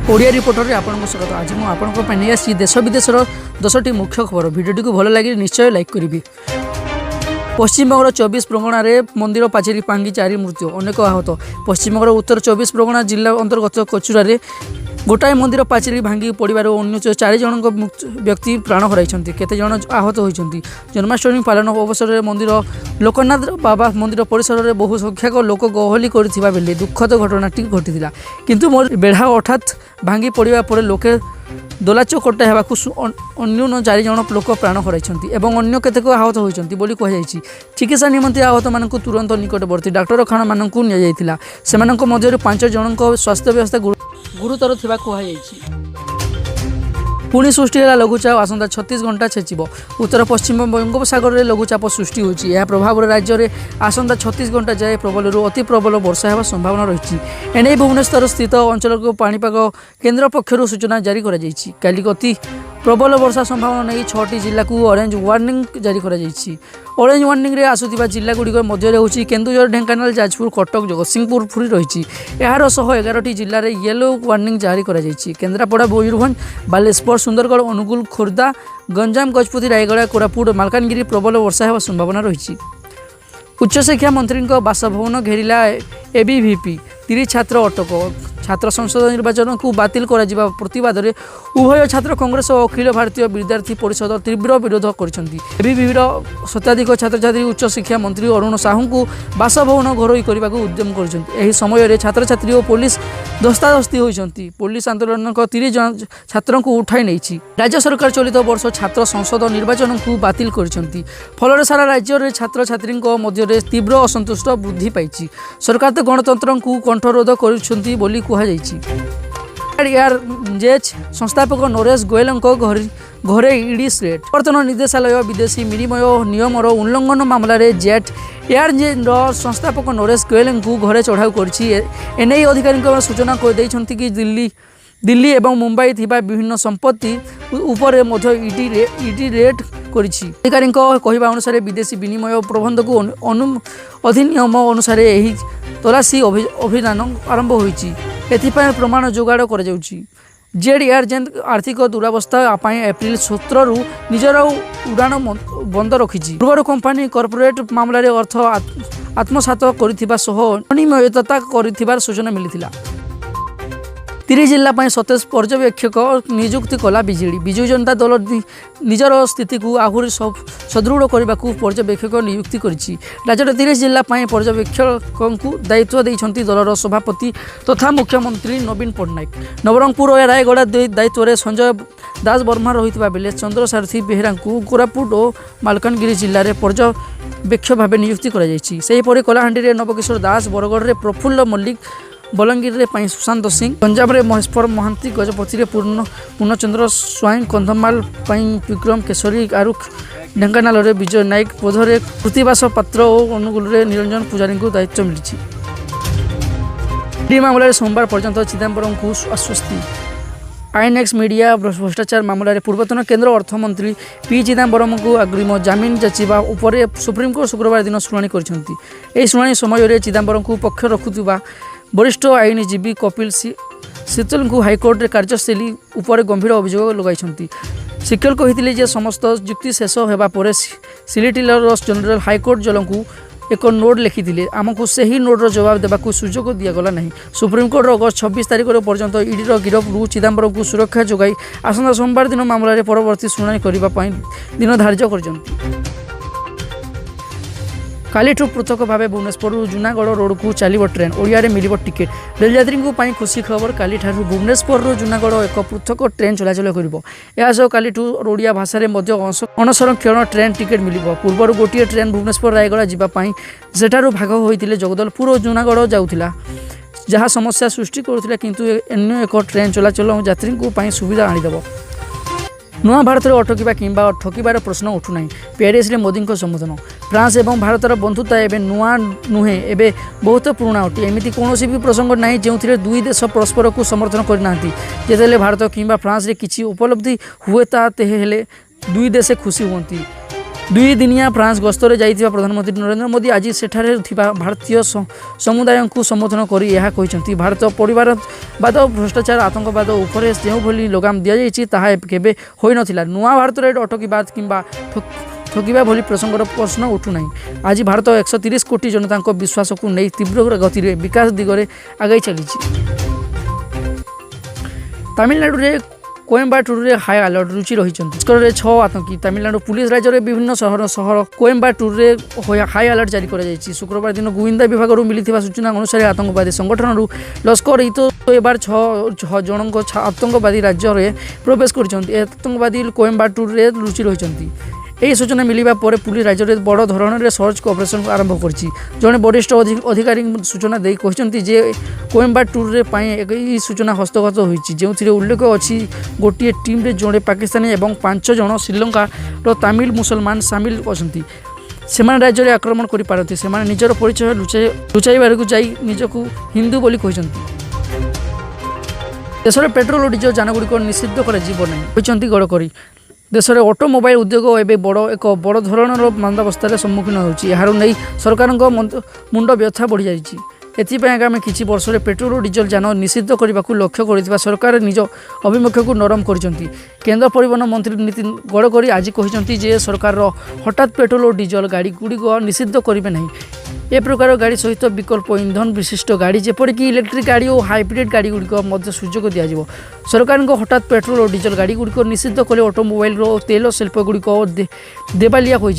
Odia reporter आपन स्वागत। आज मुझे आपसी देश विदेशर 10टी मुख्य खबर। भिडियोटी को भल लगे निश्चय लाइक करी। पश्चिमबंगर 24 परगना मंदिर पाचेरी भांगी 4 मृत्यु अनेक आहत। पश्चिमबंगर उत्तर 24 परगना जिला अंतर्गत कचुरा गोटाए मंदिर पाचेरी भांगी पड़ार अन्य 4 जन व्यक्ति प्राण हराई केते जन आहत होती। जन्माष्टमी पालन अवसर में मंदिर लोकनाथ बाबा मंदिर परिसर में बहु संख्यक लोक गहली करथिबा बेले दुखद घटनाटी घटी किंतु बेढ़ा अर्थात भांगी पड़ा पर लोके दोलाचकटा होगाकू अन्य 4 जन लोक प्राण हराई और अन्य केतेक आहत होती कहुई। चिकित्सा निमंते आहत मानक तुरंत निकटवर्ती डाक्तरखाना मानक निया से 5 जन स्वास्थ्य व्यवस्था गुरुतर थिबा कहुई। पुणी सृष्टि है लघुचाप आसंता 36 घंटा छेचिब। उत्तर पश्चिम बंगोपसागर में लघुचाप सृष्टि होती। यह प्रभाव राज्य में आसंता 36 घंटा जाए प्रबल अति प्रबल वर्षा होगा संभावना रही। एने भुवनेश्वर स्थित अंचल को पाणीपाग केन्द्र पक्षर सूचना जारी कर अति प्रबल वर्षा संभावना नहीं 6टी जिला को ऑरेंज वार्निंग जारी कर ऑरेंज वार्निंग रे आसुथिबा जिला गुड़िक मध्य होची केन्दुझर ढेंकानाल जाजपुर कटक जगतसिंहपुर पुरी रही। यार 11टी जिले में येलो वार्निंग जारी कर केन्द्रापड़ा मयूरभंज बालेश्वर सुंदरगढ़ अनुगुल खोर्धा गंजाम गजपति रायगड़ा कोरापुट मालकानगिरी प्रबल वर्षा होगा संभावना रही। उच्चशिक्षा मंत्री बासभवन घेरिला एबीवीपी 30 छात्र अटक। छात्र संसद निर्वाचन को बातिल करा प्रतिवाद में उभय छात्र कांग्रेस और अखिल भारतीय विद्यार्थी परिषद तीव्र विरोध कर शताधिक छात्र छात्री उच्च शिक्षा मंत्री अरुण साहू को बासभवन घरोई करने को उद्यम कर समय छात्र छात्री और पुलिस धस्ताधस्ती होती। पुलिस आंदोलन 30 जन छात्र को उठाई नहीं। राज्य सरकार चलित वर्ष छात्र संसद निर्वाचन को बातिल कर फल सारा राज्य में छात्र छात्री मध्य तीव्र असंतुष्ट वृद्धि पाई। सरकार तो गणतंत्र को कंठरोध कर जेच संस्थापक नरेश गोयल घरे ईडी रेड प्रवर्तन निर्देशालय विदेशी विनिमय नियम उल्लंघन मामलें जेट एयरजेन संस्थापक नरेश गोयल को घरे चढ़ाऊ करने अधिकारी सूचना देते कि दिल्ली एवं मुंबई थिबा विभिन्न संपत्ति उपरे ईडी रेड अधिकारी कहवा अनुसार विदेशी विनिमय प्रबंध को अधिनियम अनुसार यही तलाशी अभियान आरंभ होती। एथिपाई प्रमाण जोगाड़ कर जेड एयरजेन आर्थिक दुरावस्था एप्रिल 17 निजर उड़ान बंद रखी। पूर्व कंपानी कॉर्पोरेट मामलें अर्थ आत्मसात अनियमितता कर सूचना मिली। 30 जिला 27 पर्यवेक्षक नियुक्ति कला बीजेडी। विजु जनता दल निजर स्थिति को आहरी सदृढ़ करने को पर्यवेक्षक नियुक्ति करिछि। राज्य 30 जिला पर्यवेक्षक को दायित्व देइछंती दलर सभापति तथा मुख्यमंत्री नवीन पट्टनायक। नवरंगपुर और रायगड़ा दायित्व में संजय दास वर्मा रही बेले चंद्रसारथी बेहेरा को कोरापुट और मालकानगिरी जिले में पर्यवेक्षक भाव नियुक्ति कर कलाहांडी नवकिशोर दास बरगढ़ में प्रफुल्ल मल्लिक बलांगीर में सुशांत सिंह पंजाब में महेश्वर महांती गजपति में पूर्णचंद्र स्वाईं कंधमाल विक्रम केशरी आरुख ढेंकानाल विजय नायक बोधरे कृतिवास पात्र और अनुगुल निरंजन पुजारी को दायित्व मिली। मामलें सोमवार पर्यंत चिदंबरम को आश्वस्ति। आईएनएक्स मीडिया भ्रष्टाचार मामलें पूर्वतन केंद्र अर्थमंत्री पी चिदंबरम को अग्रिम जमीन जाचिबा उपरे सुप्रीमकोर्ट शुक्रवार दिन शुणाणी कर शुणाणी समय चिदंबरम को पक्ष रखुवा वरिष्ठ आईनजीवी कपिल सितल को हाइकोर्ट रे कार्यशैली उपर गंभीर अभियोग लगाई। सिकल कहते समस्त युक्ति शेष होगा पर सिलिटिलर जनरल हाइकोर्ट जल को एक नोट लिखिले आमको से ही नोट्र जवाब देवाक सुजोग दिगला नहीं। सुप्रीमकोर्ट अगस्त 26 तारिख पर्यंत ईडीर गिरफ्रु चिदंबरम को सुरक्षा जोगाई आसंता सोमवार दिन मामलें परवर्ती शुणाणी करने दिन धार्य कर। कालीठू पृथक भाव भुवनेश्वर जूनागढ़ रोड को चलो ट्रेन ओडिया मिल टिकेट। रेलयात्री खुशी खबर काली भुवनेश्वर जूनागढ़ एक पृथक ट्रेन चलाचल कर कालीठू ओडिया भाषा में अनसंरक्षण ट्रेन टिकेट मिल। पूर्व गोटे ट्रेन भुवनेश्वर रायगड़ा जावाई सेठारू भाग होते जगदलपुर और जूनागढ़ जाऊला जहाँ समस्या सृष्टि करुला किंतु अन्य एक ट्रेन चलाचल यात्री सुविधा आनीदेव। नुआ भारत में अटकिबा किंबा ठकिबार प्रश्न उठुना। पेरिस में मोदी संबोधन। फ्रांस एवं भारतर बंधुता एवं नुआ नुहे एवं बहुत पुराणा अटे। एमती कौन भी प्रसंग ना जो दुई देश परस्पर को समर्थन करना जिते भारत किंबा फ्रांस रे किसी उपलब्धि हुए ताते दुई देश खुशी हुंती। दुई दिनिया फ्रांस गस्तरे जाइथिबा प्रधानमंत्री नरेंद्र मोदी आज सेठारे थिबा भारतीय समुदाय को संबोधन करी यह कहते भारत परिवारवाद भ्रष्टाचार आतंकवाद उपरे जो भली लगाम दि जाइए ताहा केबे होई नथिला नुआ भारत रे अटकीबाद किंबा ठकिबा भली प्रसंगर प्रश्न उठुना आज भारत 130 कोटी जनता विश्वास को नहीं तीव्र गति में विकास दिगरे आगे चली तमिलनाडु रे कोयम्बाटूर हाई अलर्ट रुचि रही लश्कर 6 आतंकी तमिलनाडु पुलिस राज्य में विभिन्न सहर कोयम्बाटूर हाई अलर्ट जारी कर शुक्रवार दिन गुइंदा विभाग मिली सूचना अनुसार आतंकवादी संगठन लश्कर एबार 6 जन आतंकवादी राज्य में प्रवेश कर आतंकवादी कोयम्बाटूर रुचि रही यही सूचना मिलवा पर पुलिस राज्य में बड़ धरण सर्च ऑपरेशन आरंभ कर जड़े वरिष्ठ अधिकारी सूचना दे कहते जे कोयम्बाटूर यही सूचना हस्तगत होती जो उल्लेख अच्छी गोटे टीम रे जड़े पाकिस्तानी और 5 जन श्रीलंकार तमिल मुसलमान सामिल अच्छा से राज्य में आक्रमण करपारती से निजर परिचय लुचाइबार निजक हिंदू बोली कहते देश में पेट्रोल और डीजल यानगुड़िक निषिद्ध कर गडकरी देश में ऑटोमोबाइल उद्योग एवं एक बड़ धरणर मंदावस्थार सम्मुखीन होती सरकार मुंड व्यथा बढ़ी जाइए एथिपाई आगामी किछि वर्ष में पेट्रोल और डीजल यान निषिद्ध करने को लक्ष्य कर सरकार निज अभिमुख्य को नरम कर केन्द्र परिवहन मंत्री नितिन गडकरी आज कहते जे सरकार हठात पेट्रोल और डीजल गाड़ी गुड़िक निषिद्ध करेंगे ना ए प्रकार गाड़ी सहित विकल्प इंधन विशिष्ट गाड़ी जेपरिक इलेक्ट्रिक गाड़ी और हाइब्रिड गाड़ी गुड़िक सुजोग दि सरकार हठात पेट्रोल और डीजल गाड़ी गुड़िक निषिद्ध कले ऑटोमोबाइल तेल शिल्प गुड़िक देवालिया हो